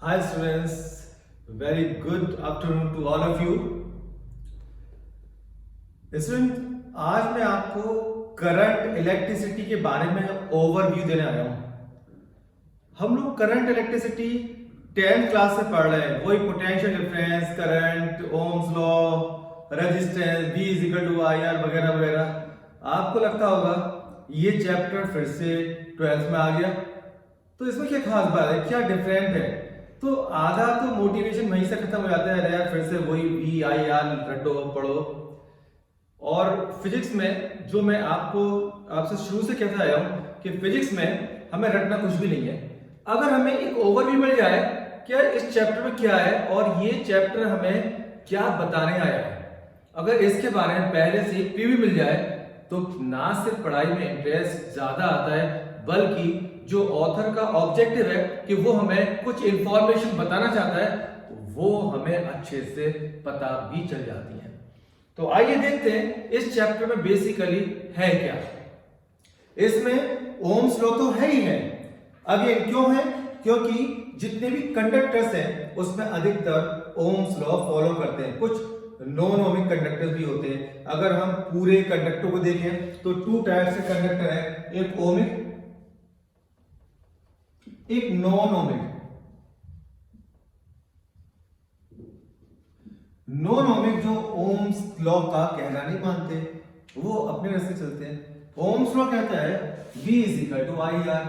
Hi students, very good afternoon to all of you. Student आज मैं आपको current electricity के बारे में ओवरव्यू देने आया हूं। हम लोग करंट इलेक्ट्रिसिटी 10th क्लास से पढ़ रहे हैं, वही potential difference, current, ohm's law, resistance, V is equal to IR वगैरह वगैरह। आपको लगता होगा ये चैप्टर फिर से 12th में आ गया, तो इसमें क्या खास बात है, क्या डिफरेंट है? तो आधा तो मोटिवेशन वहीं से खत्म हो जाता है, अरे यार फिर से वही VIR रटो पढ़ो। और फिजिक्स में जो मैं आपसे शुरू से कहता आया हूं कि फिजिक्स में हमें रटना कुछ भी नहीं है। अगर हमें एक ओवरव्यू मिल जाए क्या इस चैप्टर में क्या है और ये चैप्टर हमें क्या बताने आया है, अगर इसके बारे में पहले से एक प्रीव्यू मिल जाए तो ना सिर्फ पढ़ाई में इंटरेस्ट ज्यादा आता है, बल्कि जो ऑथर का ऑब्जेक्टिव है कि वो हमें कुछ इंफॉर्मेशन बताना चाहता है वो हमें अच्छे से पता भी चल जाती है। तो आइए देखते हैं इस चैप्टर में बेसिकली है क्या। इसमें ओम्स लॉ तो है ही है। अगेन क्यों है? क्योंकि जितने भी कंडक्टर्स हैं उसमें अधिकतर ओम्स लॉ फॉलो करते हैं। कुछ नॉन ओमिक कंडक्टर्स भी होते हैं। अगर हम पूरे कंडक्टर को देखें तो 2 टाइप से कंडक्टर है, एक ओमिक एक नॉन ओमिक। नॉन ओमिक जो ओम्स लॉ का कहना नहीं मानते, वो अपने रास्ते चलते हैं। ओम्स लॉ कहता है V is equal to IR,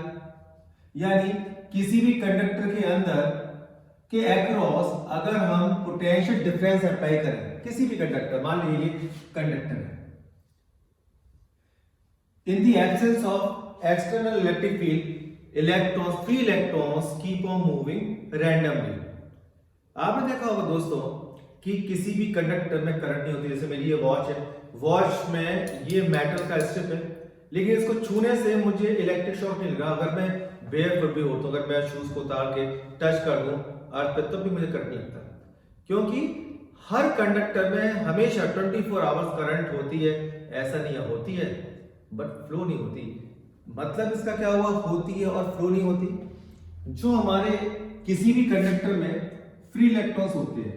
यानी किसी भी कंडक्टर के अंदर के अक्रॉस अगर हम पोटेंशियल डिफरेंस अप्लाई करें, किसी भी कंडक्टर, मान लीजिए कंडक्टर है, in the absence of external electric field electrons, free electrons keep on moving randomly. आपने देखा होगा दोस्तों कि किसी भी कंडक्टर में करंट नहीं होती। जैसे मेरी ये वॉच है, वॉच में ये मेटल का स्ट्रिप है, लेकिन इसको छूने से मुझे इलेक्ट्रिक शॉक नहीं लगा। अगर मैं बेयरफुट भी हो तो अगर मैं शूज को उतार के टच कर दूं अर्थ पे तब भी मुझे करंट नहीं लगता, क्योंकि हर कंडक्टर में हमेशा 24 आवर्स करंट होती है। ऐसा नहीं है, होती है बट फ्लो नहीं होती। मतलब इसका क्या हुआ, होती है और फ्लो नहीं होती। जो हमारे किसी भी कंडक्टर में फ्री इलेक्ट्रॉन्स होते हैं,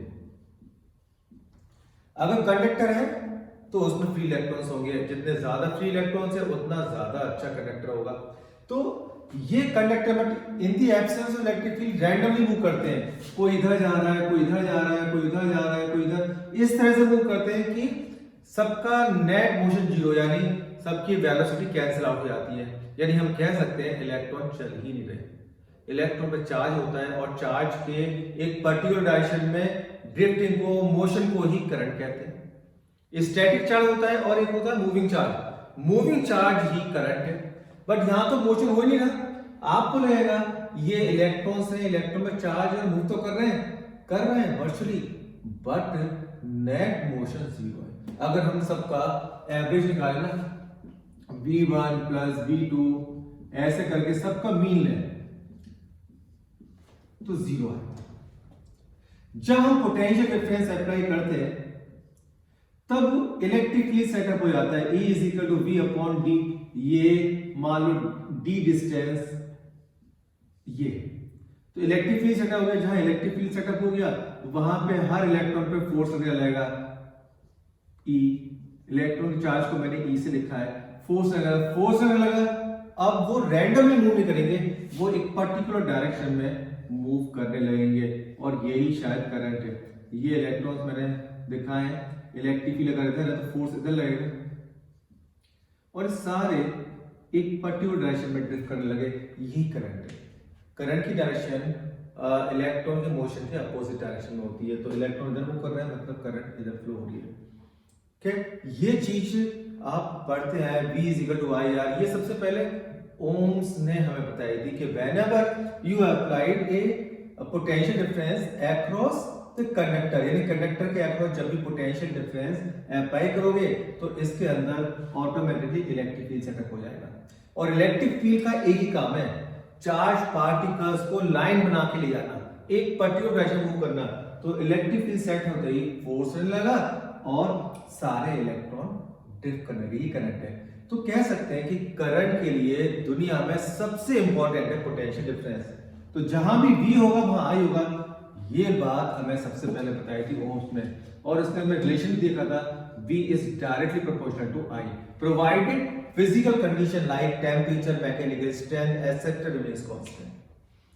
अगर कंडक्टर है तो उसमें फ्री इलेक्ट्रॉन्स होंगे, जितने ज्यादा फ्री इलेक्ट्रॉन्स है उतना ज्यादा अच्छा कंडक्टर होगा। तो ये कंडक्टर में in the absence of electric field randomly move करते हैं, कोई इधर जा रहा है, कोई इधर जा रहा है, कोई इधर जा रहा है, कोई इधर, इस तरह से मूव करते हैं कि सबका नेट मोशन जीरो, यानी सबकी वेलोसिटी कैंसिल आउट हो जाती है। यानी हम कह सकते हैं इलेक्ट्रॉन चल ही नहीं रहे। इलेक्ट्रॉन पे चार्ज होता है और चार्ज के एक पर्टिकुलर डायरेक्शन में ड्रिफ्टिंग को, मोशन को ही करंट कहते हैं। स्टैटिक चार्ज होता है और एक होता है मूविंग चार्ज। मूविंग चार्ज ही करंट है, बट यहां तो मोशन हो नहीं रहा। आपको लगेगा ये इलेक्ट्रॉन्स हैं, इलेक्ट्रॉन में चार्ज है, मूव तो कर रहे हैं virtually, but net motion zero है। अगर हम सबका एवरेज निकालें ना, V1 प्लस V2 ऐसे करके सबका मीन लें तो जीरो है। जब हम पोटेंशियल डिफरेंस अप्लाई करते हैं तब इलेक्ट्रिक फील्ड सेटअप हो जाता है, E is equal to V upon D। ये मान लो D डिस्टेंस, ये तो इलेक्ट्रिक फील्ड सेटअप हो गया। जहां इलेक्ट्रिक फील्ड सेटअप हो गया वहां पे हर इलेक्ट्रॉन पे फोर्स लगेगा E। इलेक्ट्रॉन के चार्ज को मैंने E से लिखा है, फोर्स लगा। अब वो रैंडमली मूव नहीं करेंगे, वो एक पर्टिकुलर डायरेक्शन में मूव करने लगेंगे, और यही शायद करंट है। ये इलेक्ट्रॉन्स मैंने दिखाए, इलेक्ट्रिक फील्ड अगर इधर है तो फोर्स इधर लगेगा, और सारे एक पर्टिकुलर डायरेक्शन में ड्रिफ्ट करने लगे। यही करंट है। करंट की डायरेक्शन इलेक्ट्रॉन के मोशन के अपोजिट डायरेक्शन में होती है। तो इलेक्ट्रॉन इधर मूव कर रहा है, मतलब करंट इधर फ्लो हो रही है। ये चीज आप पढ़ते हैं, V is equal to IR। ये सबसे पहले ओम्स ने हमें बताई थी कि whenever you applied A potential difference across the conductor, यानी कंडक्टर के अक्रॉस जब भी पोटेंशियल डिफरेंस अप्लाई करोगे तो इसके अंदर ऑटोमेटिकली इलेक्ट्रिक फील्ड सेटअप हो जाएगा। और इलेक्ट्रिक फील्ड का एक ही काम है, चार्ज पार्टिकल्स को लाइन बना के ले जाना, एक पर्टिकुलर डायरेक्शन मूव करना। तो इलेक्ट्रिक फील्ड सेट होते ही फोर्स लगा और सारे इलेक्ट्रॉन ड्रिफ्ट करने के लिए करंट है। तो कह सकते हैं कि करंट के लिए दुनिया में सबसे इंपॉर्टेंट है पोटेंशियल डिफरेंस। तो जहां भी V होगा वहां I होगा। ये बात हमें सबसे पहले बताई थी ओम्स में, और इसमें हमें रिलेशन देखा था V is directly proportional to I provided physical condition like temperature, mechanical strength etc remains constant।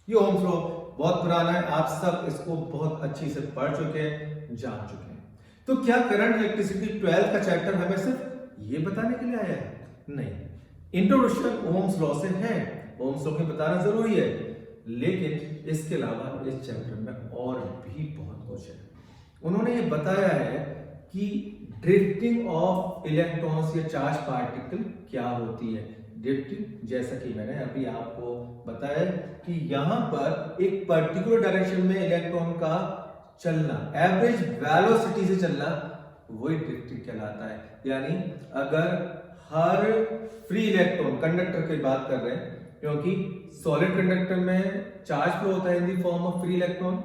ये ओम्स लॉ बहुत पुराना है, आप सब इसको बहुत अच्छी से पढ़ चुके हैं, जान चुके हैं। तो क्या करंट इलेक्ट्रिसिटी 12 का चैप्टर हमें सिर्फ ये बताने के लिए आया है? नहीं, इंट्रोडक्शन ओम्स लॉ से है, ओम्स लॉ में बताना जरूरी है, लेकिन इसके अलावा इस चैप्टर में और भी बहुत कुछ है। उन्होंने ये बताया है कि ड्रिफ्टिंग ऑफ इलेक्ट्रॉन्स या चार्ज पार्टिकल क्या होती है। ड्रिफ्टिंग, जैसा कि मैंने अभी आपको बताया कि यहां पर एक पर्टिकुलर डायरेक्शन में इलेक्ट्रॉन का चलना, एवरेज वेलोसिटी से चलना, वही ड्रिफ्टिंग कहलाता है। यानी अगर हर फ्री इलेक्ट्रॉन, कंडक्टर की बात कर रहे हैं, क्योंकि सॉलिड कंडक्टर में चार्ज फ्लो होता है in the form of free electron,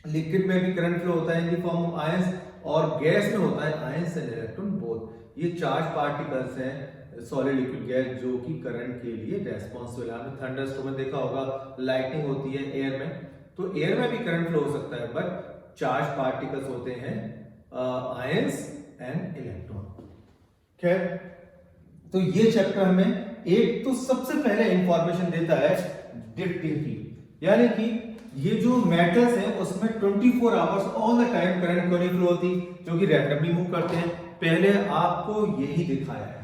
liquid में भी करंट फ्लो होता है in the form of ions, और गैस में होता है आयंस एंड इलेक्ट्रॉन बोथ। ये चार्ज पार्टिकल्स हैं सॉलिड लिक्विड गैस जो कि करंट के लिए रेस्पॉन्सिबल है। आपने थंडरस्टॉर्म में देखा होगा, लाइटनिंग होती है एयर में, तो एयर में भी करंट फ्लो हो सकता है, बट चार्ज पार्टिकल्स होते हैं आयंस एंड इलेक्ट्रॉन। खैर, तो ये चैप्टर हमें एक तो सबसे पहले इंफॉर्मेशन देता है ड्रिफ्टिंग की, यानी कि ये जो मेटल्स हैं उसमें 24 hours all the time current क्यों नहीं फ्लो होती, क्योंकि रैंडमली मूव करते हैं। पहले आपको यही दिखाया है।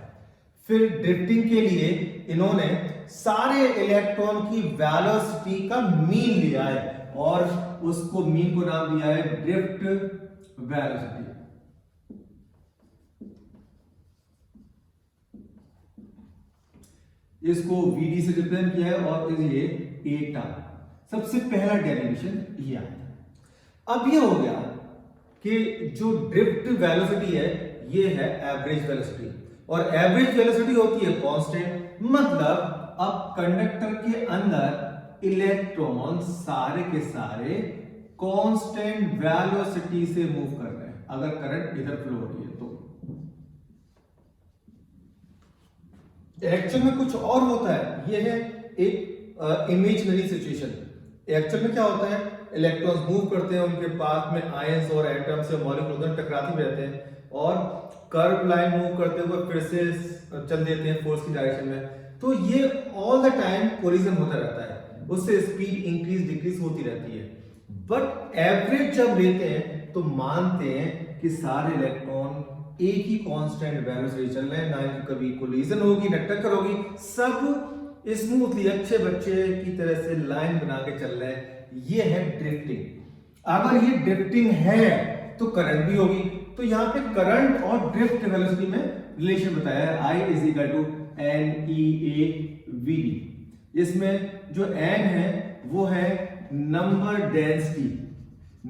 फिर ड्रिफ्टिंग के लिए इन्होंने सारे इलेक्ट्रॉन की वेलोसिटी का मीन लिया है, और उसको मीन को नाम दिया है ड्रिफ्ट वेलोसिटी। इसको VD से रिप्रेजेंट किया है, और ये एटा। सबसे पहला डेरिवेशन ये आता। अब ये हो गया कि जो ड्रिफ्ट वेलोसिटी है ये है एवरेज वेलोसिटी, और एवरेज वेलोसिटी होती है कांस्टेंट। मतलब अब कंडक्टर के अंदर इलेक्ट्रॉन सारे के सारे कांस्टेंट वेलोसिटी से मूव कर रहे हैं, अगर करंट इधर फ्लो हो रही है तो। एक्चुअल में कुछ और होता है, ये है एक इमेजिनरी सिचुएशन। एक्चुअल में क्या होता है, इलेक्ट्रॉन्स मूव करते हैं, उनके पास में आयंस और एटम्स या मॉलिक्यूल टकराते भी रहते हैं, और कर्व लाइन मूव करते हुए फिर से चल देते हैं फोर्स की डायरेक्शन में। तो ये ऑल द टाइम कोलिजन होता रहता है, उससे स्पीड इंक्रीज डिक्रीज होती रहती है। बट एवरेज जब लेते हैं तो मानते हैं कि सारे इलेक्ट्रॉन एक ही कांस्टेंट वेलोसिटी चल रहे हैं, ना कि कभी कोलिजन होगी ना टक्कर होगी, सब स्मूथली अच्छे बच्चे की तरह से लाइन बना के चल रहे हैं। ये है ड्रिफ्टिंग। अगर ये ड्रिफ्टिंग है तो करंट भी होगी। तो यहां पे करंट और ड्रिफ्ट वेलोसिटी में रिलेशन बताया है, I is equal to NEAVD। इसमें जो N है वो है नंबर डेंसिटी।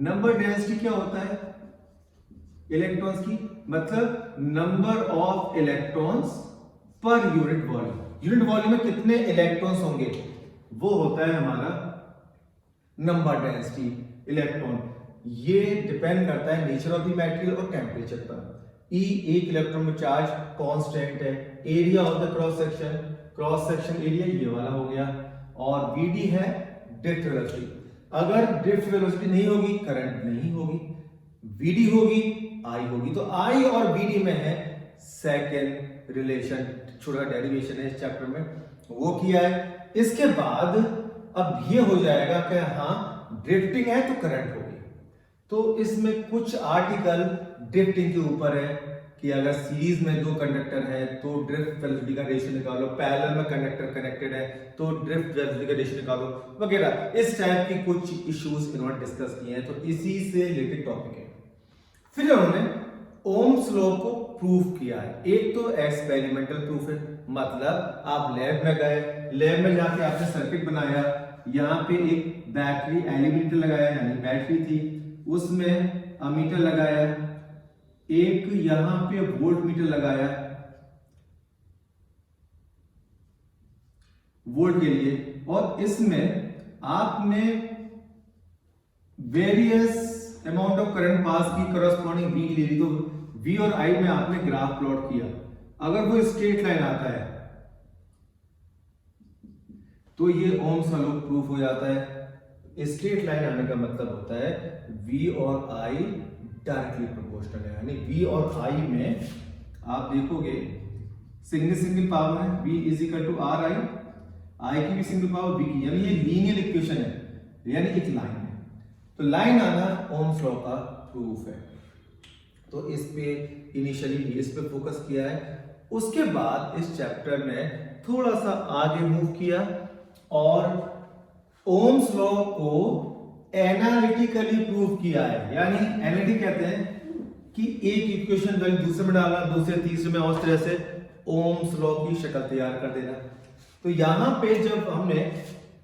नंबर डेंसिटी क्या होता है इलेक्ट्रॉन्स की, मतलब number of electrons per unit volume. Unit volume में कितने इलेक्ट्रॉन्स होंगे वो होता है हमारा नंबर डेंसिटी इलेक्ट्रॉन। ये डिपेंड करता है नेचर ऑफ द मटेरियल और टेम्परेचर पर। E एक इलेक्ट्रॉन में चार्ज कांस्टेंट है, area of the cross section area ये वाला हो गया, और VD है ड्रिफ्ट वेलोसिटी। अगर ड्रिफ्ट वेलोसिटी नहीं होगी करंट नहीं होगी, VD होगी I होगी। तो I और VD में है सेकेंड रिलेशन, छोटा डेरिवेशन है इस चैप्टर में, वो किया है। इसके बाद अब ये हो जाएगा कि हाँ ड्रिफ्टिंग है तो करंट होगी। तो इसमें कुछ आर्टिकल ड्रिफ्टिंग के ऊपर है कि अगर सीरीज में दो कंडक्टर है तो ड्रिफ्ट वेलोसिटी का रेशियो निकालो, पैरेलल में कंडक्टर कनेक्टेड है तो ड्रिफ्ट वेलोसिटी का रेशियो निकालो, वगैरह इस टाइप की कुछ इश्यूज इन्होंने डिस्कस किए हैं। तो इसी से रिलेटेड टॉपिक है। फिर उन्होंने ओम्स लॉ को प्रूफ किया है। एक तो एक्सपेरिमेंटल प्रूफ है, मतलब आप लैब में गए, लैब में जाके आपने सर्किट बनाया, यहाँ पे एक बैटरी एलिमेंट लगाया यानी बैटरी थी, उसमें अमीटर लगाया, एक यहां पे वोल्ट मीटर लगाया वोल्ट के लिए, और इसमें आपने various amount of current pass की, करस्पॉन्डिंग V ले ली, तो V और I में आपने ग्राफ प्लॉट किया। अगर वो स्ट्रेट लाइन आता है तो ये ओम्स का लॉ प्रूफ हो जाता है। स्ट्रेट लाइन आने का मतलब होता है V और I डायरेक्टली प्रोपोर्शनल है, यानी V और I में आप देखोगे सिंगल पावर है, V is equal to R I, I की भी सिंगल पावर V की, यानी ये लीनियर इक्वेशन है, यानी एक लाइन है। तो लाइन आना ओम्स लॉ का प्रूफ है। तो इस पे इनिशियली इस पे फोकस किया है। उसके बाद इस चैप्टर में थोड़ा सा आगे मूव किया और ओम्स लॉ को एनालिटिकली प्रूव किया है। यानी एनालिटिक कहते हैं कि एक इक्वेशन वैल्यू दूसरे में डालना, दूसरे तीसरे में, और इस तरह से ओम्स लॉ की शक्ल तैयार कर देना। तो यहां पे जब हमने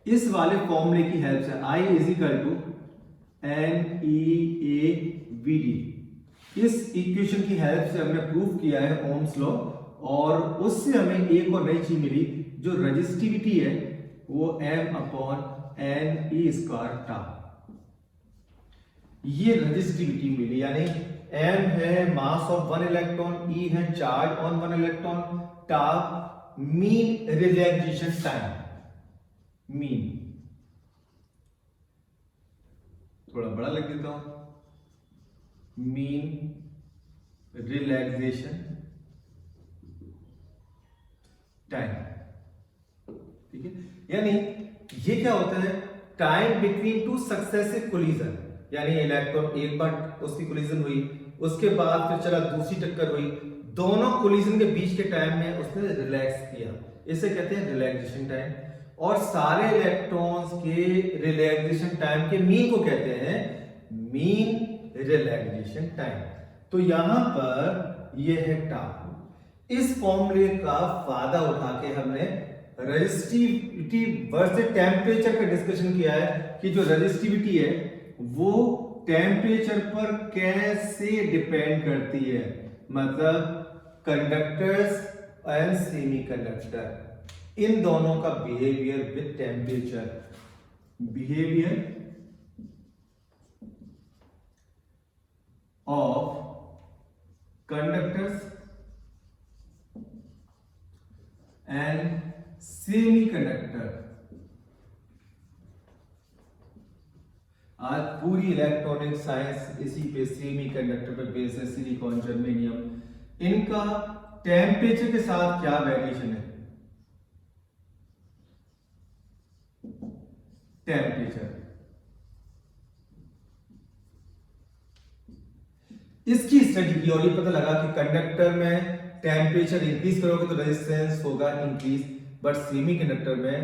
इस वाले फॉर्मूले की हेल्प से I is equal to NEAVD, इस इक्वेशन की हेल्प से हमने प्रूव किया है ओम्स लॉ, और उससे हमें एक और नई चीज मिली, जो रेजिस्टिविटी है वो m/n/e² था। ये रेजिस्टिविटी मिली, यानी m है मास ऑफ 1 इलेक्ट्रॉन, E है चार्ज ऑन 1 इलेक्ट्रॉन, टा मीन रिलैक्सेशन टाइम, मीन थोड़ा बड़ा लिख देता हूं, मीन रिलैक्सेशन टाइम, ठीक है। यानी ये क्या होता है, time between two successive collision, यानी इलेक्ट्रॉन एक बार उसकी कोलिजन हुई, उसके बाद फिर चला दूसरी टक्कर हुई, दोनों कोलिजन के बीच के टाइम में उसने रिलैक्स किया, इसे कहते हैं रिलैक्सेशन टाइम। और सारे इलेक्ट्रॉन्स के रिलैक्सेशन टाइम के मीन को कहते हैं मीन रिलैक्सेशन टाइम। तो यहां पर यह है टा। इस फॉर्मूले का फायदा उठा के हमने रेजिस्टिविटी वर्सेस टेम्परेचर का डिस्कशन किया है कि जो रेजिस्टिविटी है वो टेम्परेचर पर कैसे डिपेंड करती है, मतलब कंडक्टर्स एंड सेमीकंडक्टर, इन दोनों का behaviour with temperature, behaviour of conductors and semiconductor. आज पूरी इलेक्ट्रॉनिक साइंस इसी पे, सेमीकंडक्टर पे बेस है, सिलिकॉन, जर्मेनियम, इनका टेम्परेचर के साथ क्या वेरिएशन है, टेम्परेचर, इसकी स्टडी की और ये पता लगा कि कंडक्टर में टेम्परेचर इंक्रीज करोगे तो रेजिस्टेंस होगा इंक्रीज, बट सेमीकंडक्टर में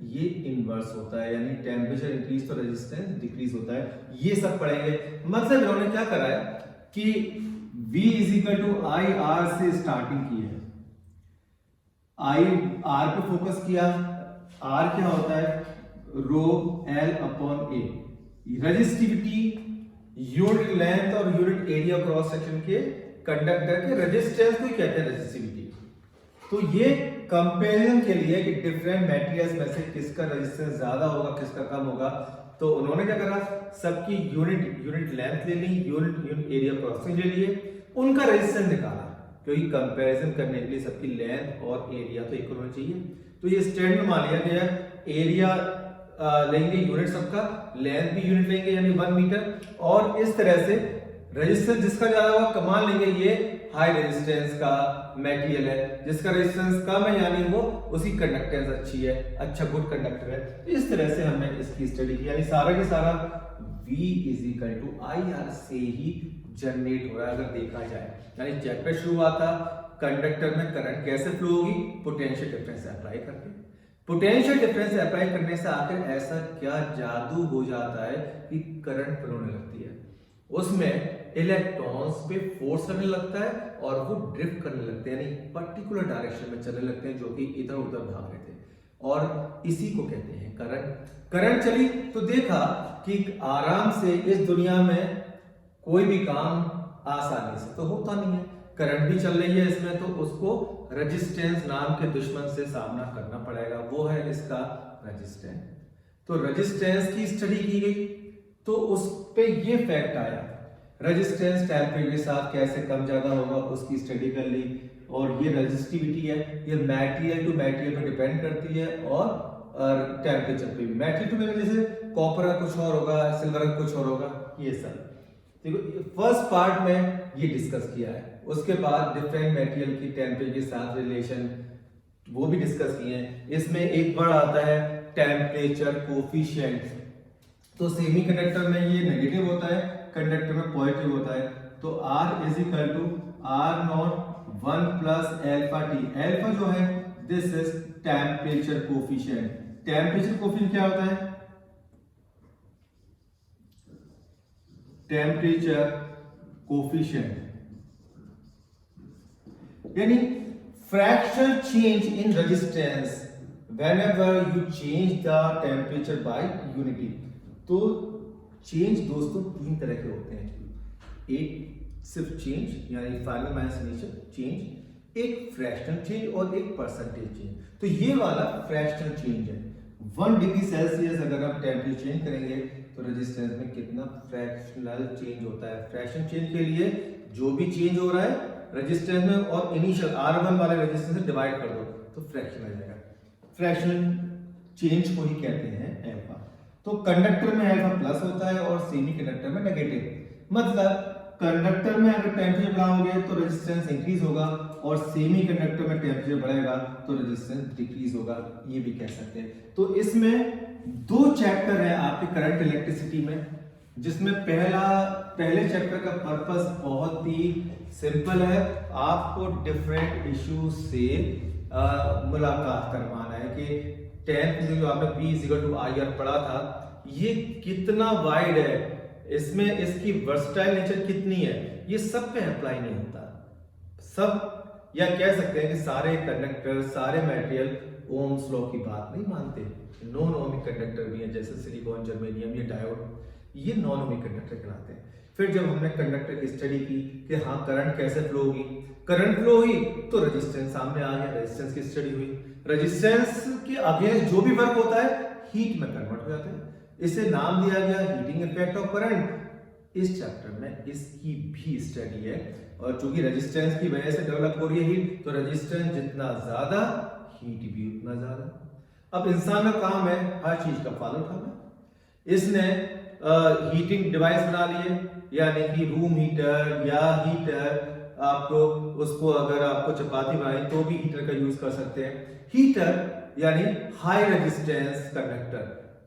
ये इनवर्स होता है, यानी टेम्परेचर इंक्रीज तो रेजिस्टेंस डिक्रीज होता है। ये सब पढ़ेंगे। मतलब इन्होंने क्या करा है कि V is equal to I R से स्टार्टिंग की है, आई आर पे फोकस किया, आर क्या होता है, rho L upon A, resistivity unit length और यूनिट एरिया क्रॉस सेक्शन के कंडक्टर के रेजिस्टेंस को कहते हैं रेजिस्टिविटी। तो ये कंपैरिजन के लिए कि डिफरेंट मटेरियल्स में से किसका रेजिस्टेंस ज्यादा होगा, किसका कम होगा, तो उन्होंने क्या करा, सबकी यूनिट लेंथ ले ली, यूनिट एरिया क्रॉस ले लिए, उनका रेजिस्टेंस निकाला, क्योंकि कंपैरिजन करने के लिए सबकी लेंथ और एरिया तो इक्वल होना चाहिए। तो ये स्टैंडर्ड मान लिया गया, एरिया लेंगे यूनिट सबका, लेंथ भी यूनिट लेंगे यानी 1 मीटर, और इस तरह से रेजिस्टेंस जिसका ज्यादा होगा कमान लेंगे, ये हाई रेजिस्टेंस का मटेरियल है, जिसका रेजिस्टेंस कम है यानी वो उसकी कंडक्टेंस अच्छी है, अच्छा गुड कंडक्टर है। इस तरह से हमने इसकी स्टडी की, यानी सारा के सारा V is equal to I R से ही जनरेट हो रहा है अगर देखा जाए। यानी चैप्टर शुरू हुआ था कंडक्टर में करंट कैसे फ्लो होगी, पोटेंशियल डिफरेंस अप्लाई करके। पोटेंशियल डिफरेंस अप्लाई करने से आखिर ऐसा क्या जादू हो जाता है कि करंट फ्लो होने लगती है, उसमें इलेक्ट्रॉन्स पे फोर्स करने लगता है और वो ड्रिफ्ट करने लगते हैं, यानी पर्टिकुलर डायरेक्शन में चलने लगते हैं जो कि इधर उधर भाग रहे थे, और इसी को कहते हैं करंट। करंट चली तो देखा कि आराम से इस दुनिया में कोई भी काम आसानी से तो होता नहीं है, करंट भी चल रही है इसमें, तो उसको रेजिस्टेंस नाम के दुश्मन से सामना करना पड़ेगा, वो है इसका रेजिस्टेंस। तो रेजिस्टेंस की स्टडी की गई तो उस पे ये फैक्ट आया, रेजिस्टेंस टेम्परेचर के साथ कैसे कम ज्यादा होगा उसकी स्टडी कर ली, और ये रेजिस्टिविटी है, ये मटेरियल टू मटेरियल पर डिपेंड करती है, और टेम्परेचर पे भी। मेटल टू मेटल जैसे कॉपर का कुछ और होगा, सिल्वर का कुछ और होगा, ये सब देखो फर्स्ट पार्ट में ये डिस्कस किया है। उसके बाद डिफरेंट मटेरियल की टेम्परेचर के साथ रिलेशन वो भी डिस्कस किए हैं। इसमें एक वर्ड आता है टेम्परेचर कोफिशिएंट। तो सेमीकंडक्टर में ये नेगेटिव होता है, कंडक्टर में पॉजिटिव होता है। तो R is equal to R naught 1 plus alpha t. Alpha जो है this is temperature coefficient. Temperature coefficient क्या होता है? टेम्परेचर कोफिशिएंट यानी fractional change in resistance whenever you change the temperature by unity। तो चेंज दोस्तों तीन तरह के होते हैं, एक सिर्फ चेंज यानी फाइनल माइनस इनिशियल चेंज, एक फ्रैक्शनल चेंज और एक परसेंटेज चेंज। तो ये वाला फ्रैक्शनल चेंज है। 1 डिग्री सेल्सियस अगर हम टेम्परेचर चेंज करेंगे तो रेजिस्टेंस में कितना फ्रैक्शनल चेंज होता है। फ्रैक्शनल चेंज के लिए जो भी चेंज हो रहा है रेजिस्टेंस में और इनिशियल R1 वाले रेजिस्टेंस से डिवाइड कर दो तो फ्रैक्शन आ जाएगा। फ्रैक्शनल चेंज को ही कहते हैं एल्फा। तो कंडक्टर में एल्फा प्लस होता है और सेमी कंडक्टर में नेगेटिव। मतलब कंडक्टर में अगर टेम्परेचर बढ़ाओगे तो रेजिस्टेंस इंक्रीज होगा और सेमी कंडक्टर में टेम्परेचर बढ़ेगा तो रेजिस्टेंस डिक्रीज होगा, ये भी कह सकते हैं। तो इसमें 2 चैप्टर है आपके करंट इलेक्ट्रिसिटी में, जिसमें पहले चैप्टर का पर्पस बहुत ही सिंपल है, आपको डिफरेंट इश्यूज से मुलाकात करवाना है कि 10th जो आपने P equal to I R पढ़ा था ये कितना वाइड है, इसमें इसकी वर्सटाइल नेचर कितनी है, ये सब पे अप्लाई नहीं होता। सब या कह सकते हैं कि सारे कंडक्टर सारे मटेरियल ओम्स लॉ की बात नहीं मानते। नॉन ओमिक कंडक्टर भी हैं जैसे सिलिकॉन, जर्मेनियम, ये डायोड, ये नॉन ओमिक कंडक्टर कहलाते हैं। फिर जब हमने कंडक्टर की स्टडी की कि हाँ करंट कैसे फ्लो होगी, करंट फ्लो हुई तो रेजिस्टेंस सामने आ गया, रेजिस्टेंस की स्टडी हुई। रेजिस्टेंस के अगेंस्ट जो भी वर्क होता है हीट में कन्वर्ट हो जाता है, इसे नाम दिया गया हीटिंग इफेक्ट ऑफ करंट। इस चैप्टर में इसकी भी स्टडी है और चूंकि रेजिस्टेंस की वजह से डेवलप हो रही है हीट, तो रेजिस्टेंस जितना ज्यादा हीट भी उतना ज्यादा। अब इंसान का काम है हर चीज का फायदा उठाना। इसने हीटिंग डिवाइस बना लिए, यानी कि रूम हीटर या हीटर, आपको उसको अगर आपको चपाती बनाई तो भी हीटर का यूज कर सकते हैं। हीटर यानी हाई रेजिस्टेंस कंडक्टर,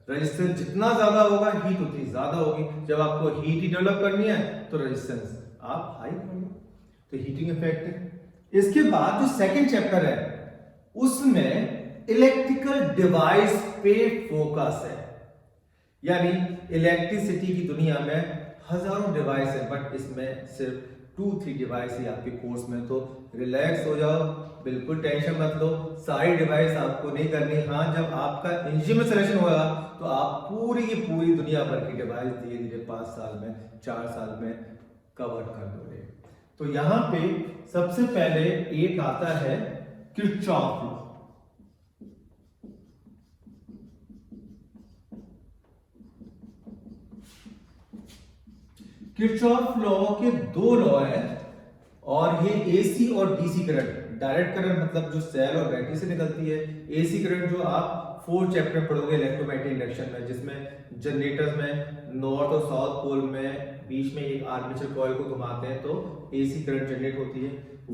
रेजिस्टेंस जितना ज्यादा होगा हीट उतनी ज्यादा होगी। जब आपको हीट ही डेवलप करनी है तो रेजिस्टेंस आप हाई कर लो, तो हीटिंग इफेक्ट है। इसके बाद जो सेकंड चैप्टर है उसमें इलेक्ट्रिकल डिवाइस पे फोकस है, यानी इलेक्ट्रिसिटी की दुनिया में हजारों डिवाइस है बट इसमें सिर्फ 2-3 डिवाइस ही आपके कोर्स में। तो रिलैक्स हो जाओ, बिल्कुल टेंशन मत लो, सारी डिवाइस आपको नहीं करनी। हाँ जब आपका इंजीनियरिंग में सिलेक्शन होगा तो आप पूरी की पूरी दुनिया भर की डिवाइस धीरे धीरे 5 साल में 4 साल में कवर कर दोगे। तो यहाँ पे सबसे पहले एक आता है किरचॉफ लॉ। किरचॉफ लॉ के 2 लॉ है और ये एसी और डीसी करंट, डायरेक्ट करंट मतलब जो सेल और बैटरी से निकलती है, एसी करंट जो आप 4th चैप्टर पढ़ोगे इलेक्ट्रोमैग्नेटिक इंडक्शन में, जिसमें जनरेटर्स में नॉर्थ और साउथ पोल में बीच में एक आर्मेचर कॉइल को घुमाते हैं तो एसी करंट जनरेट होती है।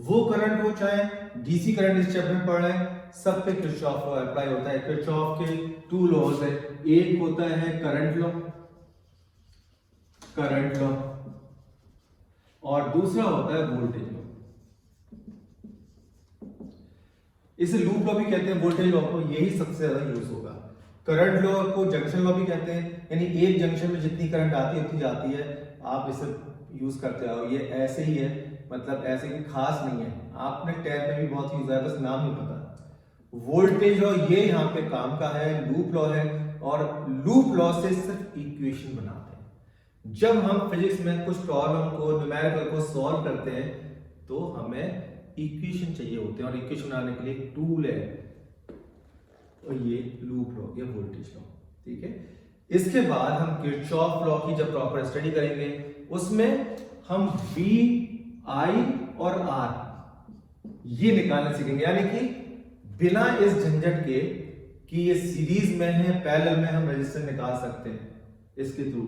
वो करंट हो चाहे डीसी करंट इस चैप्टर में पढ़ रहे हैं, सब पे किरचॉफ लॉ अप्लाई होता है। किरचॉफ के 2 लॉज है, एक होता है करंट लॉ और दूसरा होता है वोल्टेज लॉ। इसे लूप लॉ भी कहते हैं, वोल्टेज लॉ को यही सबसे ज्यादा यूज होगा। करंट लॉ को जंक्शन लॉ भी कहते हैं, यानी एक जंक्शन में जितनी करंट आती है उतनी जाती है, आप इसे यूज करते हो। ये ऐसे ही है, मतलब ऐसे कि खास नहीं है, आपने टैब में भी बहुत यूज है, बस नाम नहीं पता। वोल्टेज लॉ ये यहाँ पे काम का है, लूप लॉ है और लूप लॉ से सिर्फ इक्वेशन बनाते हैं। जब हम फिजिक्स में कुछ प्रॉब्लम को न्यूमेरिकल को सॉल्व करते हैं तो हमें इक्वेशन चाहिए होते हैं और इक्वेशन बनाने के लिए एक टूल है और ये लूप लॉ या वोल्टेज लॉ, ठीक है। इसके बाद हम किरचॉफ लॉ की जब प्रॉपर स्टडी करेंगे उसमें हम V, I और R ये निकालना सीखेंगे, यानी कि बिना इस झंझट के कि ये सीरीज में है, पैरेलल में हम रेजिस्टेंस निकाल सकते हैं इसके थ्रू।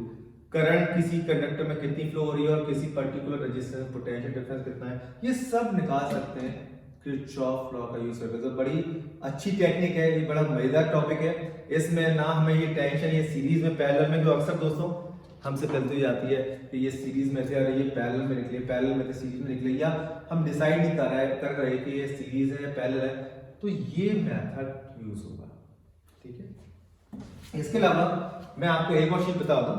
करंट किसी कंडक्टर में कितनी फ्लो हो रही है और किसी पर्टिकुलर रेजिस्टेंस पोटेंशियल डिफरेंस कितना है, ये सब निकाल सकते हैं किरचॉफ लॉ का यूज करके। तो बड़ी अच्छी टेक्निक है, ये बड़ा मजेदार टॉपिक है। इसमें ना हमें ये टेंशन, ये सीरीज में पैरेलल में जो अक्सर दोस्तों हमसे गलती जाती है कि ये सीरीज में थे और ये पैरेलल में निकले, पैरेलल में थे सीरीज में निकले, या हम डिसाइड नहीं कर रहे कि ये सीरीज है या पैरेलल है, तो ये मेथड यूज होगा। ठीक है, इसके अलावा मैं आपको एक और चीज बता दूं,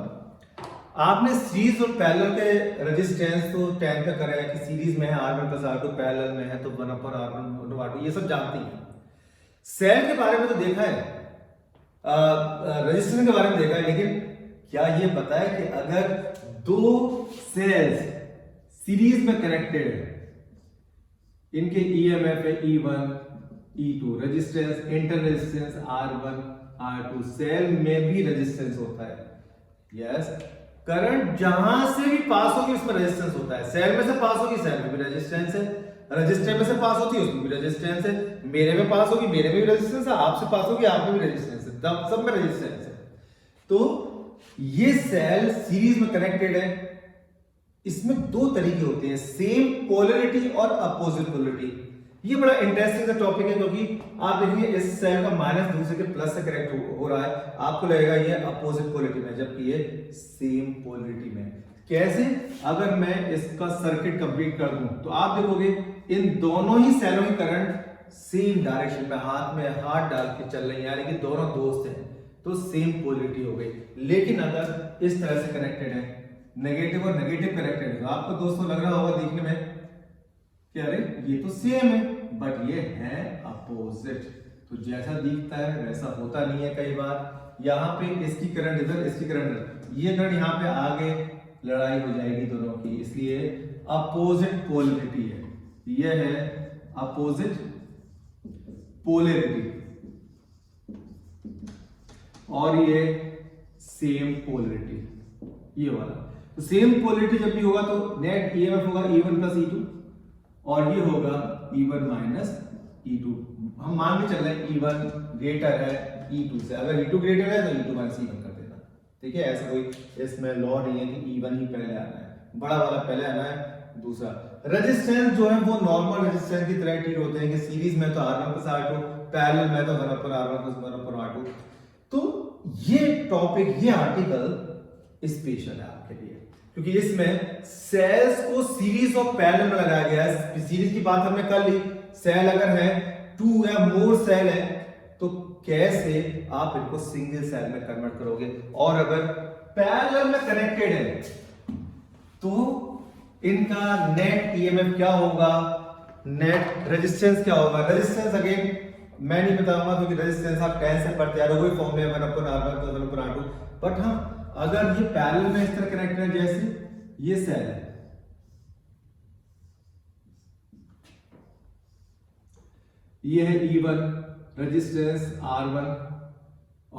आपने सीरीज और पैरेलल के रेजिस्टेंस तो 10 का करा है कि सीरीज में है R1 + R2, पैरेलल में है तो 1/R1 R2, ये सब जानते हैं। सेल के बारे में तो देखा है, रेजिस्टेंस के बारे में देखा है, लेकिन क्या ये पता है कि अगर दो सेल्स सीरीज में कनेक्टेड है, इनके ईएमएफ है E1 E2, resistance inter resistance R1 R2, cell में भी रेजिस्टेंस होता है। यस, करंट जहां से भी पास होगी उसमें रेजिस्टेंस होता है। सेल में से पास होगी, सेल में भी रेजिस्टेंस है, रजिस्टर में से पास होती है उसमें भी रेजिस्टेंस है, मेरे में पास होगी मेरे में भी रेजिस्टेंस है, आपसे पास होगी आप में भी रेजिस्टेंस है, सब में रेजिस्टेंस है। तो ये सेल सीरीज में कनेक्टेड है। इसमें दो तरीके होते हैं, सेम पोलरिटी और अपोजिट पोलरिटी। ये बड़ा इंटरेस्टिंग सा टॉपिक है, क्योंकि आप देखिए इस सेल का माइनस दूसरे के प्लस से कनेक्ट हो रहा है, आपको लगेगा ये अपोजिट पोलरिटी में, जबकि ये सेम पोलरिटी में। कैसे? अगर मैं इसका सर्किट कंप्लीट कर दूं तो आप देखोगे इन दोनों ही सेलों की करंट सेम डायरेक्शन में हाथ डाल के चल रही है, यानी कि दोनों दोस्त हैं, तो सेम पोलरिटी हो गई। लेकिन अगर इस तरह से कनेक्टेड है, नेगेटिव और नेगेटिव कनेक्टेड है, तो आपको दोस्तों लग रहा होगा देखने में कि अरे ये तो सेम है, बट ये है अपोजिट। तो जैसा दिखता है वैसा होता नहीं है। कई बार यहाँ पे इसकी करंट इधर, इसकी करंट इधर, ये करंट यहाँ पे आगे लड़ाई हो जाएगी दोनों की, इसलिए अपोजिट पोलरिटी है। यह है अपोजिट पोलरिटी और ये सेम पोलरिटी, ये वाला। तो सेम पोलरिटी जब भी होगा तो नेट ईएमएफ होगा E1 + E2 और ये होगा E1 - E2। हम मान के चल रहे हैं E1 ग्रेटर है E2 से, अगर E2 ग्रेटर है तो E2 - E1 कर देना। ठीक है, ऐसा कोई इसमें लॉ नहीं है कि E1 ही पहले आना है, बड़ा वाला पहले आना है। दूसरा रेजिस्टेंस जो है वो नॉर्मल रेजिस्टेंस की तरह ट्रीट होते हैं कि सीरीज में तो R1 + R2, पैरेलल में तो 1/R1 + 1/R2। तो ये टॉपिक, ये आर्टिकल स्पेशल है आपके लिए, क्योंकि इसमें सेल्स को सीरीज और पैरेलल में लगाया गया है। सीरीज की बात हमने कर ली, सेल अगर है 2 या मोर सेल है तो कैसे आप इनको सिंगल सेल में कन्वर्ट करोगे, और अगर पैरेलल में कनेक्टेड है तो इनका नेट ईएमएफ क्या होगा, नेट रेजिस्टेंस क्या होगा। रेजिस्टेंस अगेन मैं नहीं बताऊंगा, क्योंकि रेजिस्टेंस आप 10 से पढ़ते आ रहे हो, वही फॉर्मूला है 1/R1 + 1/R2। बट हाँ, अगर ये पैरेलल में इस तरह कनेक्टेड है, जैसे ये सेल है, ये है E1 रेजिस्टेंस R1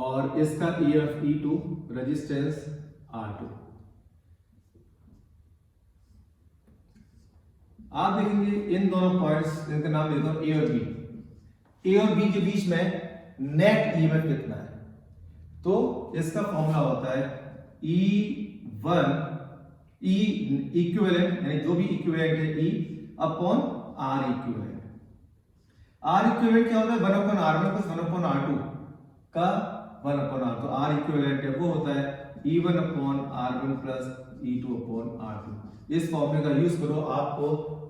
और इसका EF E2 रेजिस्टेंस R2। आप देखेंगे इन दोनों पॉइंट्स, इनका नाम देता हूं A और B। A और B के बीच में नेट ईएमएफ कितना है, तो इसका फॉर्मूला होता है E1 E इक्विवेलेंट, यानी जो भी इक्विवेलेंट है E upon R equivalent. R equivalent क्या होता है, 1/R1 + 1/R2 का 1/R2। R इक्विवेलेंट है वो होता है E1/R1 + E2/R2। इस फॉर्मूले का यूज करो, आपको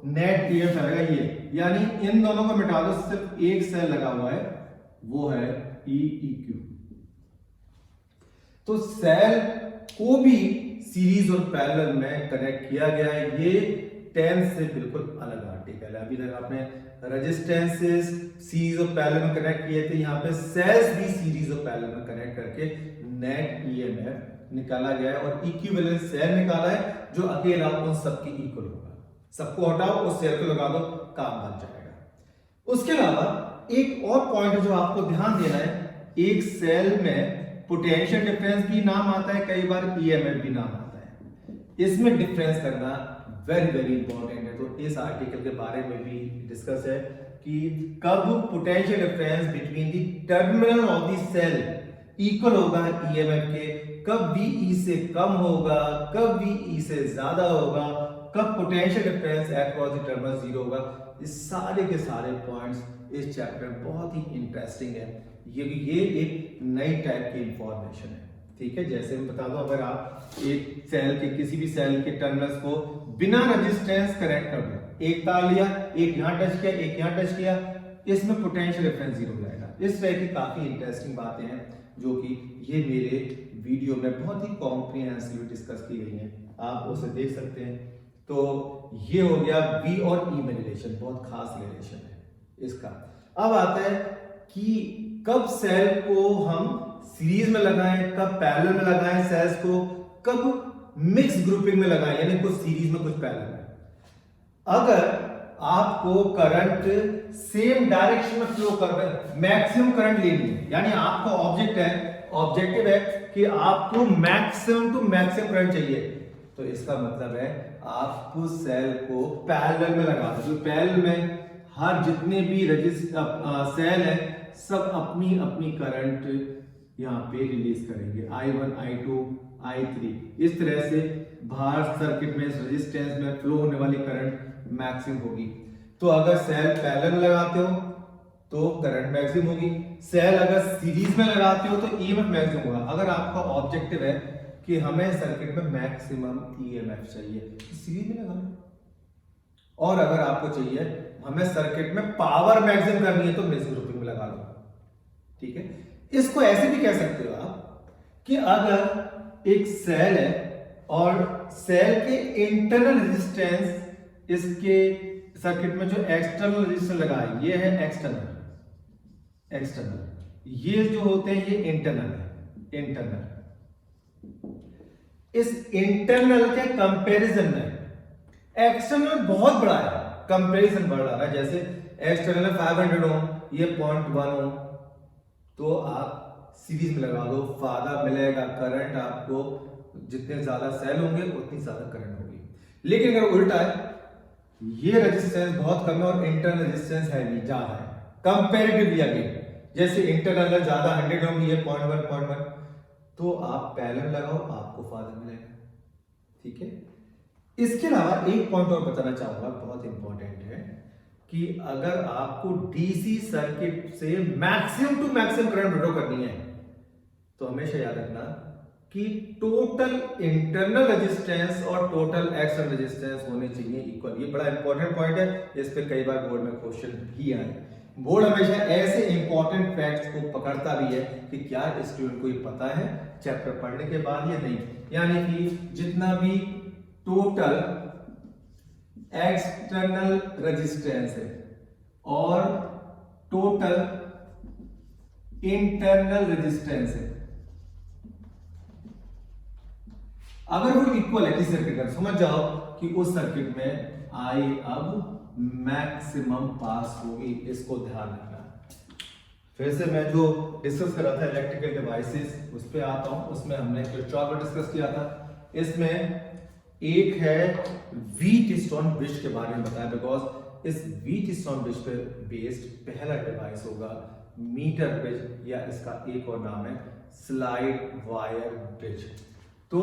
नेट ईएमएफ आएगा ये, यानी इन दोनों को मिटा दो, सिर्फ एक सेल लगा हुआ है, वो है EEQ। तो सेल को भी सीरीज और पैरेलल में कनेक्ट किया गया है। ये 10 से बिल्कुल अलग आर्टिकल है। अभी तक आपने रेजिस्टेंसेस सीरीज और पैरेलल में कनेक्ट किए थे, यहाँ पे सेल्स भी सीरीज और पैरेलल में कनेक्ट करके नेट ईएमएफ निकाला गया है और इक्विवेलेंट सेल निकाला है जो अकेला उन सबकी इक्वल होगा। सबको हटाओ, उस सेल को लगा दो, काम बन जाएगा। उसके अलावा एक और पॉइंट जो आपको ध्यान देना है, एक सेल में पोटेंशियल डिफरेंस भी नाम आता है, कई बार ईएमएफ भी नाम आता है। इसमें डिफरेंस करना वेरी वेरी इंपॉर्टेंट है। तो इस आर्टिकल के बारे में भी डिस्कस है, कि कब potential difference between the terminal of the cell equal होगा ईएमएफ के, कब VE से कम होगा, कब VE से ज्यादा होगा, कब potential difference across the terminal zero होगा। इस सारे के सारे पॉइंट्स इस चैप्टर में बहुत ही इंटरेस्टिंग है। ये एक नई टाइप की इंफॉर्मेशन है, ठीक है। जैसे मैं बता दूं, अगर आप एक सेल के किसी भी सेल के टर्मिनल्स को बिना रेजिस्टेंस कनेक्ट कर दो, एक तार लिया, एक यहां टच किया, एक यहां टच किया, इसमें पोटेंशियल डिफरेंस जीरो हो जाएगा। इस तरह की काफी इंटरेस्टिंग बातें हैं जो कि ये मेरे वीडियो में बहुत ही कॉम्प्रिहेंसिवली डिस्कस की गई हैं, आप उसे देख सकते हैं। तो ये हो गया V और E में रिलेशन, बहुत खास रिलेशन है इसका। अब आता है कि कब सेल को हम सीरीज में लगाएं, कब पैरेलल में लगाएं सेल्स को, कब मिक्स ग्रुपिंग में लगाएं, यानी कुछ सीरीज में कुछ पैरेलल में। अगर आपको करंट सेम डायरेक्शन में फ्लो कर रहे हैं, मैक्सिमम करंट लेनी है, यानी आपका ऑब्जेक्टिव है कि आपको मैक्सिमम टू मैक्सिमम करंट चाहिए, तो इसका मतलब है आपको सेल को पैरेलल में लगा दो। पैरेलल में हर जितने भी सेल है सब अपनी अपनी करंट यहाँ पे रिलीज करेंगे, I1, I2, I3। इस तरह से बाहर सर्किट में रेजिस्टेंस में फ्लो होने वाली करंट मैक्सिमम होगी। तो अगर सेल पैरेलल में लगाते हो तो करंट मैक्सिमम होगी, सेल अगर सीरीज में लगाते हो तो ईएमएफ मैक्सिमम होगा। अगर आपका ऑब्जेक्टिव है कि हमें सर्किट में मैक्सिमम ईएमएफ चाहिए तो सीरीज में लगा लो, और अगर आपको चाहिए हमें सर्किट में पावर मैक्सिमम करनी है तो मिक्स ग्रुपिंग में लगा लो, ठीक है। इसको ऐसे भी कह सकते हो आप कि अगर एक सेल है और सेल के इंटरनल रेजिस्टेंस इसके सर्किट में जो एक्सटर्नल रेजिस्टेंस लगा है ये है एक्सटर्नल, ये जो होते हैं ये इंटरनल है, इंटरनल। इस इंटरनल के कंपैरिजन में एक्सटर्नल बहुत बड़ा है, कंपैरिजन बढ़ रहा है। जैसे एक्सटर्नल 500 ओम, ये 0.1 ओम, तो आप सीरीज में लगा दो, फायदा मिलेगा करंट आपको, जितने ज्यादा सेल होंगे उतनी ज्यादा करंट होगी। लेकिन अगर उल्टा है, ये रेजिस्टेंस बहुत कम है और इंटरनल रेजिस्टेंस है भी ज्यादा है कंपैरेटिवली, अगेन जैसे इंटरनल ज्यादा 100 ओम, ये 0.1, तो आप पैरेलल लगाओ, आपको फायदा मिलेगा, ठीक है। इसके अलावा एक पॉइंट और बताना चाहूंगा, बहुत इंपॉर्टेंट है कि अगर आपको डीसी सर्किट से maximum to maximum current draw करनी है तो हमेशा याद रखना कि टोटल इंटरनल रेजिस्टेंस और टोटल एक्सटर्नल रेजिस्टेंस होने चाहिए इक्वल। ये बड़ा इंपॉर्टेंट पॉइंट है, इस पे कई बार बोर्ड में क्वेश्चन भी आए। बोर्ड हमेशा ऐसे इंपॉर्टेंट फैक्ट्स को पकड़ता भी है कि क्या स्टूडेंट को ये पता है चैप्टर पढ़ने के बाद या नहीं। यानी कि जितना भी टोटल एक्सटर्नल रेजिस्टेंस है और टोटल इंटरनल रेजिस्टेंस है, अगर वो इक्वल है किसी सर्किट का, समझ जाओ कि उस सर्किट में आई अब मैक्सिमम पास होगी, इसको ध्यान रखना। फिर से मैं जो डिस्कस कर रहा था इलेक्ट्रिकल डिवाइसेस उस पे आता हूं, उसमें हमने किरचॉफ का डिस्कस किया था। इसमें एक है व्हीटस्टोन ब्रिज के बारे में बताया, बिकॉज इस व्हीटस्टोन ब्रिज पे बेस्ड पहला डिवाइस होगा मीटर ब्रिज, या इसका एक और नाम है स्लाइड वायर ब्रिज। तो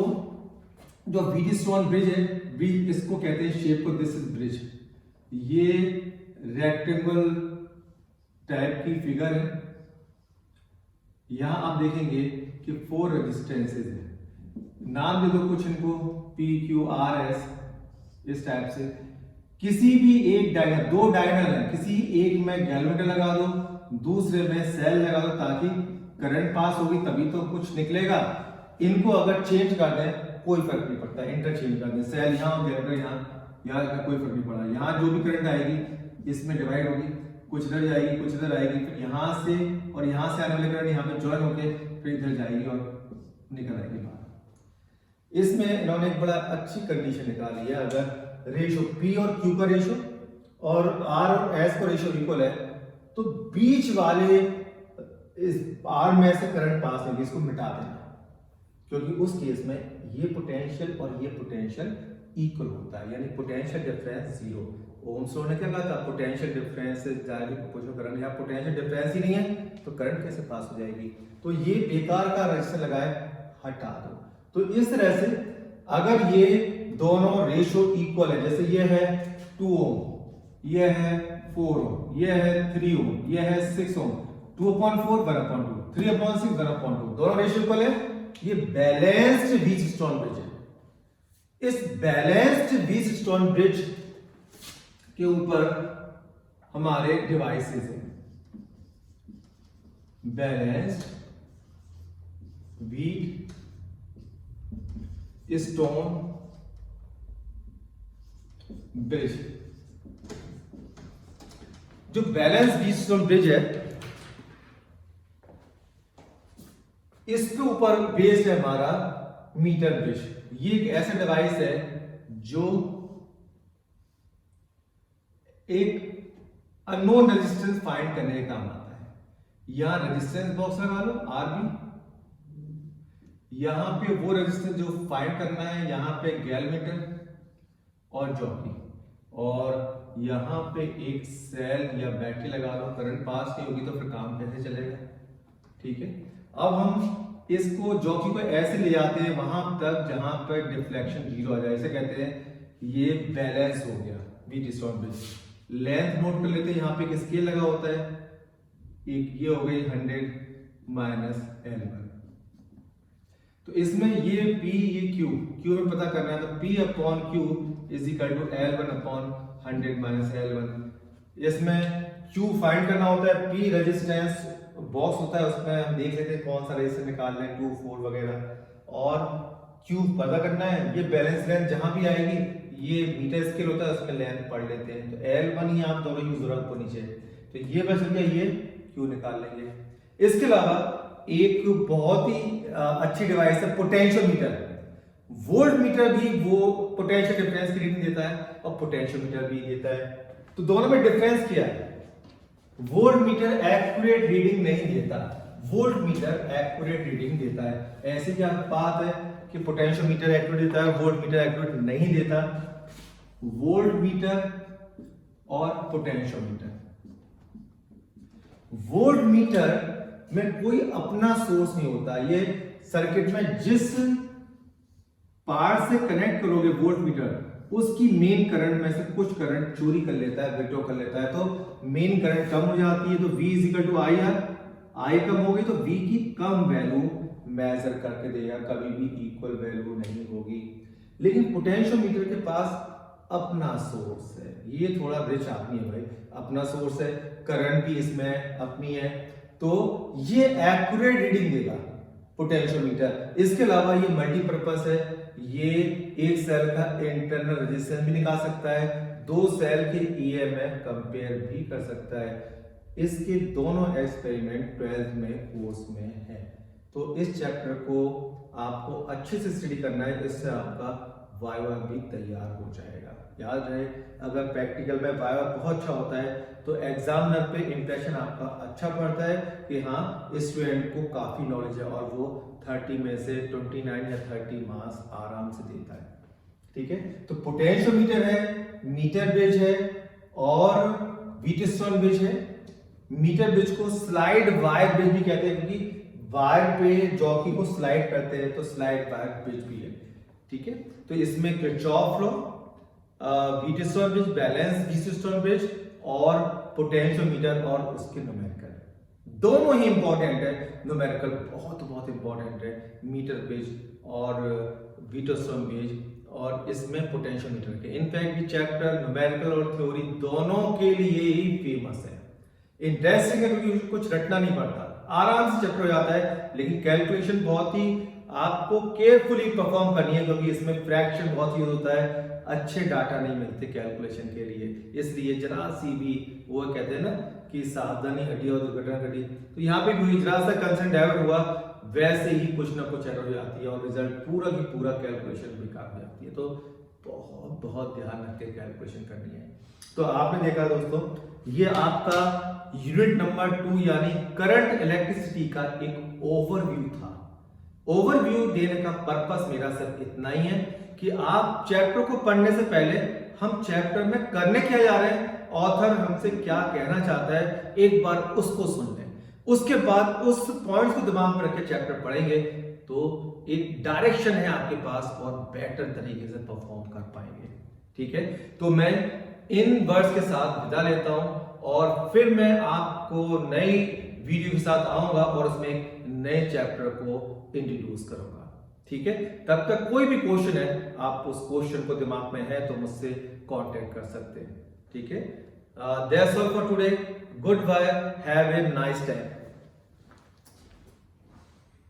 जो व्हीटस्टोन ब्रिज है, ब्रिज इसको कहते हैं शेप को, दिस इज ब्रिज। ये रेक्टेंगल टाइप की फिगर है। यहां आप देखेंगे कि 4 रेजिस्टेंसेस है, नाम दे दो कुछ इनको, P, Q, R, S, इस टाइप से। किसी भी एक डायनल, 2 डायनल है, किसी एक में गैल्वेमीटर लगा दो, दूसरे में सेल लगा दो, ताकि करंट पास होगी तभी तो कुछ निकलेगा। इनको अगर चेंज कर दें कोई फर्क नहीं पड़ता, इंटरचेंज कर दें, सेल यहाँ गैल्वेमीटर यहाँ का कोई फर्क नहीं पड़ा। यहाँ जो भी करंट आएगी इसमें डिवाइड होगी, कुछ इधर जाएगी कुछ इधर आएगी, फिर यहाँ से और यहाँ से आने वाले करंट यहाँ पे ज्वाइन होके फिर इधर जाएगी और निकल आएगी बाहर। इसमें इन्होंने एक बड़ा अच्छी कंडीशन निकाली है, अगर रेशो P और Q का रेशो और R और S का रेशो इक्वल है तो बीच वाले इस R में से करंट पास होगी, इसको मिटा देना, क्योंकि उस केस में ये पोटेंशियल और ये पोटेंशियल इक्वल होता है, यानी पोटेंशियल डिफरेंस 0। ओम्स लॉ ने क्या कहा था, potential difference is directly proportional current. यहाँ पोटेंशियल डिफरेंस ही नहीं है तो करंट कैसे पास हो जाएगी। तो ये बेकार का रेजिस्टेंस लगाए, हटा दो। तो इस तरह से अगर ये दोनों रेशियो इक्वल है, जैसे ये है 2 ओम, ये है 4 ओम, ये है 3 ओम, ये है 6 ओम, 2/4 1/2, 3/6 1/2, दोनों रेशियो इक्वल है। ये बैलेंस्ड व्हीटस्टोन ब्रिज है। इस बैलेंस्ड व्हीटस्टोन ब्रिज के ऊपर हमारे डिवाइसेस हैं, बैलेंस्ड व्हीट स्टोन ब्रिज। जो बैलेंस व्हीट स्टोन ब्रिज है, इसके ऊपर बेस्ड है हमारा मीटर ब्रिज। ये एक ऐसा डिवाइस है जो एक अननोन रेजिस्टेंस फाइंड करने का काम आता है। यहां रेजिस्टेंस बॉक्स लगा लो आरबी, यहां पे वो रेजिस्टेंस जो फाइंड करना है, यहां पे गैलमीटर और जॉकी, और यहां पे एक सेल या बैटरी लगा लो। करंट पास नहीं होगी तो फिर काम कैसे चलेगा, ठीक है। अब हम इसको जॉकी को ऐसे ले जाते हैं वहां तक जहां पर डिफ्लेक्शन 0 आ जाए, इसे कहते हैं ये बैलेंस हो गया wheat stone bridge. Length note कर लेते हैं, यहाँ पे एक स्केल लगा होता है, एक ये हो गई 100 - L1। तो इसमें ये P ये Q में पता करना है, तो P/Q = L1/100 - L1। इसमें Q फाइंड करना होता है, P रेजिस्टेंस बॉक्स होता है, उसमें हम देख लेते हैं कौन सा रेजिस्टेंस निकालना है, 2 4 वगैरह, और Q पता करना है। ये बैलेंस लेंथ जहां भी आएगी, ये मीटर स्केल होता है, उसमें लेंथ पढ़ लेते हैं, तो L1 ही आप दोनों यूज जरूरत को नीचे, तो ये बच गया, ये Q निकाल लेंगे। इसके अलावा एक बहुत ही अच्छी डिवाइस है पोटेंशियोमीटर। वोल्ट मीटर भी वो पोटेंशियल डिफरेंस की रीडिंग देता है और पोटेंशियोमीटर भी देता है। तो दोनों में डिफरेंस क्या है, वोल्ट मीटर एक्यूरेट रीडिंग नहीं देता, वोल्ट मीटर एक्यूरेट रीडिंग देता है। ऐसी क्या बात है कि पोटेंशियोमीटर एक्यूरेट देता है, वोल्ट मीटर एक्यूरेट नहीं देता। वोल्ट मीटर और पोटेंशियोमीटर, वोल्ट मीटर में कोई अपना सोर्स नहीं होता। ये सर्किट में जिस पार्ट से कनेक्ट करोगे वोल्ट मीटर, उसकी मेन करंट में से कुछ करंट चोरी कर लेता है, विड्रॉ कर लेता है, तो मेन करंट कम हो जाती है। तो V = IR, I कम होगी तो V की कम वैल्यू मेजर करके देगा, कभी भी इक्वल वैल्यू नहीं होगी। लेकिन पोटेंशियोमीटर के पास अपना सोर्स है, ये थोड़ा रिच आदमी है भाई, अपना सोर्स है, करंट भी इसमें अपनी है, तो ये एक्यूरेट रीडिंग देगा पोटेंशियोमीटर। इसके अलावा ये मल्टीपर्पस है, ये एक सेल का इंटरनल रेजिस्टेंस भी निकाल सकता है, 2 सेल के EMF कंपेयर भी कर सकता है। इसके दोनों एक्सपेरिमेंट 12th में कोर्स में है, तो इस चैप्टर को आपको अच्छे से स्टडी करना है, इससे आपका वाइवा भी तैयार हो जाएगा। याद रहे, अगर प्रैक्टिकल में वाइवा बहुत अच्छा होता है तो एग्जामिनर पे इंप्रेशन आपका अच्छा पड़ता है कि हाँ स्टूडेंट को काफी नॉलेज है, और वो 30 में से 29 या 30 मार्क्स आराम से देता है, ठीक है। तो पोटेंशियोमीटर है, मीटर ब्रिज है और व्हीटस्टोन ब्रिज है। मीटर ब्रिज को स्लाइड वायर ब्रिज भी कहते हैं, क्योंकि वायर पे जॉकी को स्लाइड करते हैं, तो स्लाइड वायर ब्रिज भी है, ठीक है। तो इसमें Kirchhoff law, Wheatstone bridge, balance Wheatstone bridge और पोटेंशियोमीटर और उसके न्यूमेरिकल, दोनों ही इंपॉर्टेंट है। न्यूमेरिकल बहुत बहुत इंपॉर्टेंट है, मीटर ब्रिज और व्हीटस्टोन ब्रिज, और इसमें पोटेंशियोमीटर के। इनफैक्ट ये चैप्टर न्यूमेरिकल और थ्योरी दोनों के लिए ही फेमस है। इंटरेस्टिंग है क्योंकि कुछ रटना नहीं पड़ता, आराम से चैप्टर हो जाता है, लेकिन कैलकुलेशन बहुत ही आपको केयरफुली परफॉर्म करनी है, क्योंकि इसमें फ्रैक्शन बहुत यूज होता है, अच्छे डाटा नहीं मिलते कैलकुलेशन के लिए, इसलिए जरा सी भी वो कहते हैं ना कि सावधानी हटी और दुर्घटना घटी, तो यहाँ पे भी जरा सा कंसर्न डाइवर्ट हुआ, वैसे ही कुछ ना कुछ एरर हो जाती है और रिजल्ट पूरा की पूरा कैलकुलेशन बेकार हो जाती है। तो बहुत बहुत ध्यान रख के कैलकुलेशन करनी है। तो आपने देखा दोस्तों, ये आपका यूनिट नंबर 2 यानी करंट इलेक्ट्रिसिटी का एक ओवरव्यू था। ओवरव्यू देने का पर्पस मेरा सिर्फ इतना ही है कि आप चैप्टर को पढ़ने से पहले हम चैप्टर में करने क्या जा रहे हैं, ऑथर हमसे क्या कहना चाहता है, एक बार उसको सुन लें। उसके बाद उस पॉइंट्स को दिमाग में रख के चैप्टर पढ़ेंगे तो एक डायरेक्शन है आपके पास और बेटर तरीके से परफॉर्म कर पाएंगे। ठीक है, तो मैं इन वर्ड्स के साथ विदा लेता हूं और फिर मैं आपको नई वीडियो के साथ आऊंगा और उसमें एक नए चैप्टर को इंट्रोड्यूस करूंगा। ठीक है, तब तक कोई भी क्वेश्चन है, आप उस क्वेश्चन को दिमाग में है तो मुझसे कांटेक्ट कर सकते हैं। ठीक है, that's all for today. Good bye, have a nice time.